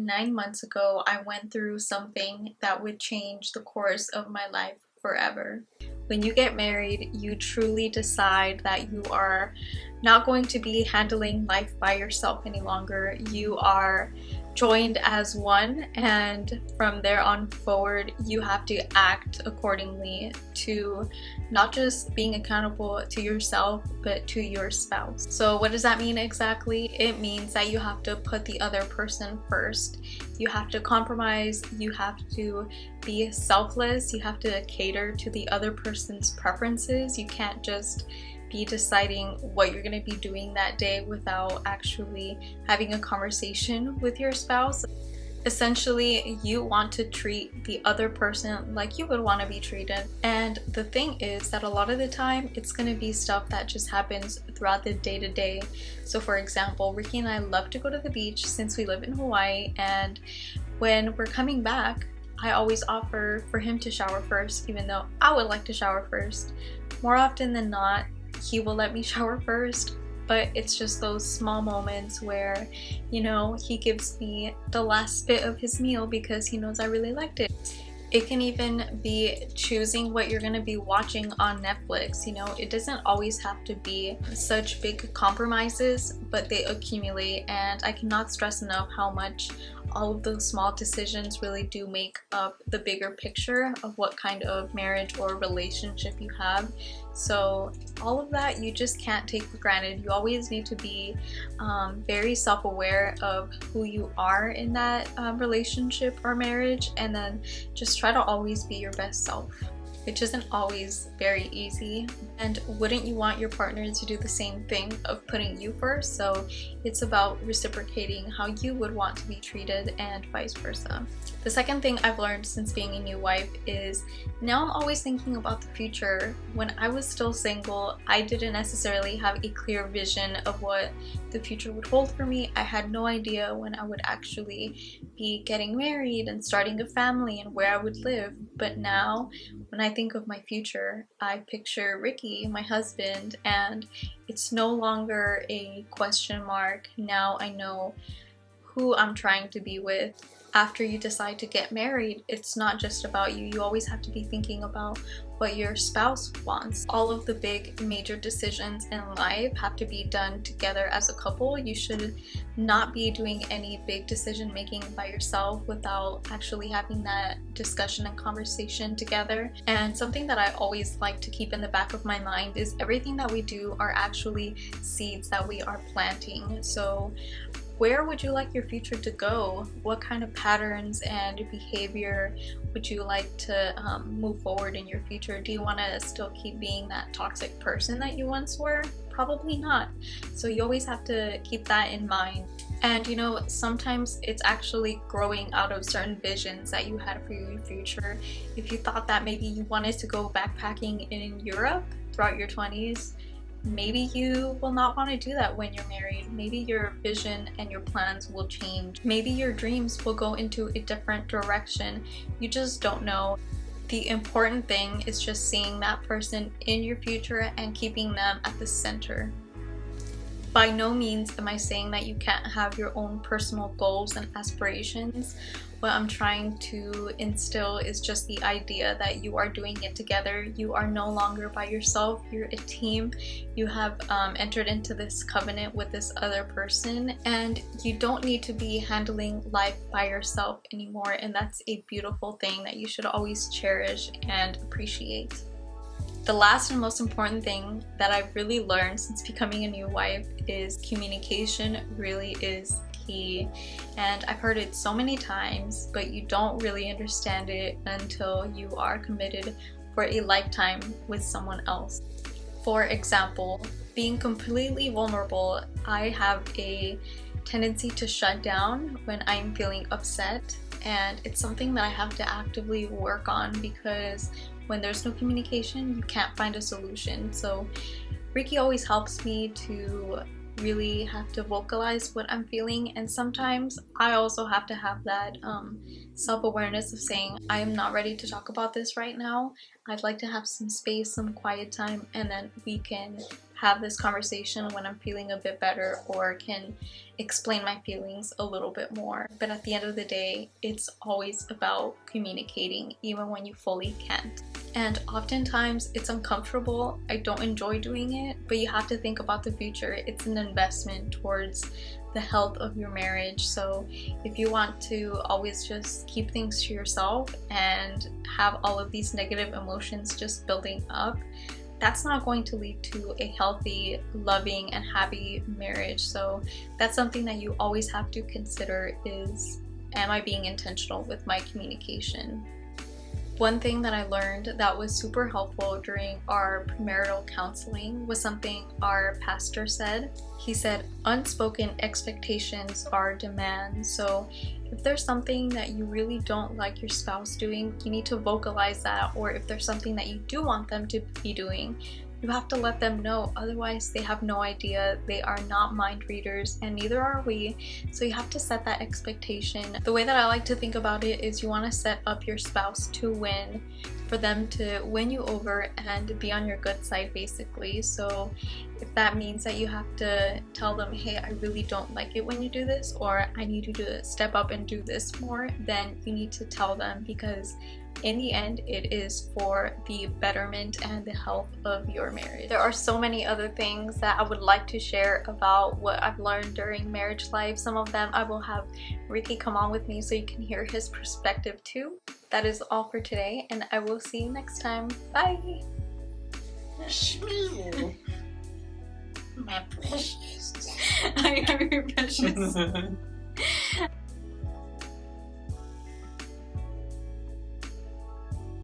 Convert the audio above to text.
9 months ago, I went through something that would change the course of my life forever. When you get married, you truly decide that you are not going to be handling life by yourself any longer. You are joined as one, and from there on forward, you have to act accordingly to not just being accountable to yourself, but to your spouse. So what does that mean exactly? It means that you have to put the other person first. You have to compromise, you have to be selfless, you have to cater to the other person's preferences. You can't just be deciding what you're going to be doing that day without actually having a conversation with your spouse. Essentially, you want to treat the other person like you would want to be treated. And the thing is that a lot of the time, it's going to be stuff that just happens throughout the day-to-day. So for example, Ricky and I love to go to the beach since we live in Hawaii, and when we're coming back, I always offer for him to shower first, even though I would like to shower first. More often than not, he will let me shower first, but it's just those small moments where, you know, he gives me the last bit of his meal because he knows I really liked it. It can even be choosing what you're going to be watching on Netflix. You know, it doesn't always have to be such big compromises, but they accumulate, and I cannot stress enough how much all of those small decisions really do make up the bigger picture of what kind of marriage or relationship you have. So all of that you just can't take for granted. You always need to be very self-aware of who you are in that relationship or marriage, and then just try to always be your best self, which isn't always very easy. And wouldn't you want your partner to do the same thing of putting you first? So it's about reciprocating how you would want to be treated and vice versa. The second thing I've learned since being a new wife is now I'm always thinking about the future. When I was still single, I didn't necessarily have a clear vision of what the future would hold for me. I had no idea when I would actually be getting married and starting a family and where I would live. But now, when I think of my future, I picture Ricky, my husband, and it's no longer a question mark. Now I know who I'm trying to be with. After you decide to get married, it's not just about you. You always have to be thinking about what your spouse wants. All of the big major decisions in life have to be done together as a couple. You should not be doing any big decision making by yourself without actually having that discussion and conversation together. And something that I always like to keep in the back of my mind is everything that we do are actually seeds that we are planting. So where would you like your future to go? What kind of patterns and behavior would you like to move forward in your future? Do you want to still keep being that toxic person that you once were? Probably not. So you always have to keep that in mind. And you know, sometimes it's actually growing out of certain visions that you had for your future. If you thought that maybe you wanted to go backpacking in Europe throughout your 20s, maybe you will not want to do that when you're married. Maybe your vision and your plans will change. Maybe your dreams will go into a different direction. You just don't know. The important thing is just seeing that person in your future and keeping them at the center. By no means am I saying that you can't have your own personal goals and aspirations. What I'm trying to instill is just the idea that you are doing it together. You are no longer by yourself. You're a team. You have entered into this covenant with this other person, and you don't need to be handling life by yourself anymore. And that's a beautiful thing that you should always cherish and appreciate. The last and most important thing that I've really learned since becoming a new wife is communication really is key. And I've heard it so many times, but you don't really understand it until you are committed for a lifetime with someone else. For example, being completely vulnerable, I have a tendency to shut down when I'm feeling upset, and it's something that I have to actively work on because when there's no communication, you can't find a solution. So Ricky always helps me to really have to vocalize what I'm feeling, and sometimes I also have to have that self-awareness of saying I am not ready to talk about this right now. I'd like to have some space, some quiet time, and then we can have this conversation when I'm feeling a bit better, or can explain my feelings a little bit more. But at the end of the day, it's always about communicating, even when you fully can't. And oftentimes it's uncomfortable. I don't enjoy doing it, but you have to think about the future. It's an investment towards the health of your marriage. So if you want to always just keep things to yourself and have all of these negative emotions just building up, that's not going to lead to a healthy, loving, and happy marriage. So that's something that you always have to consider is, am I being intentional with my communication? One thing that I learned that was super helpful during our premarital counseling was something our pastor said. He said, unspoken expectations are demands. So if there's something that you really don't like your spouse doing, you need to vocalize that. Or if there's something that you do want them to be doing, you have to let them know. Otherwise, they have no idea. They are not mind readers, and neither are we. So you have to set that expectation. The way that I like to think about it is you want to set up your spouse to win, for them to win you over and be on your good side, basically. So if that means that you have to tell them, hey, I really don't like it when you do this, or I need you to step up and do this more, then you need to tell them, because in the end, it is for the betterment and the health of your marriage. There are so many other things that I would like to share about what I've learned during marriage life. Some of them I will have Ricky come on with me so you can hear his perspective too. That is all for today, and I will see you next time. Bye! My precious. I am your precious.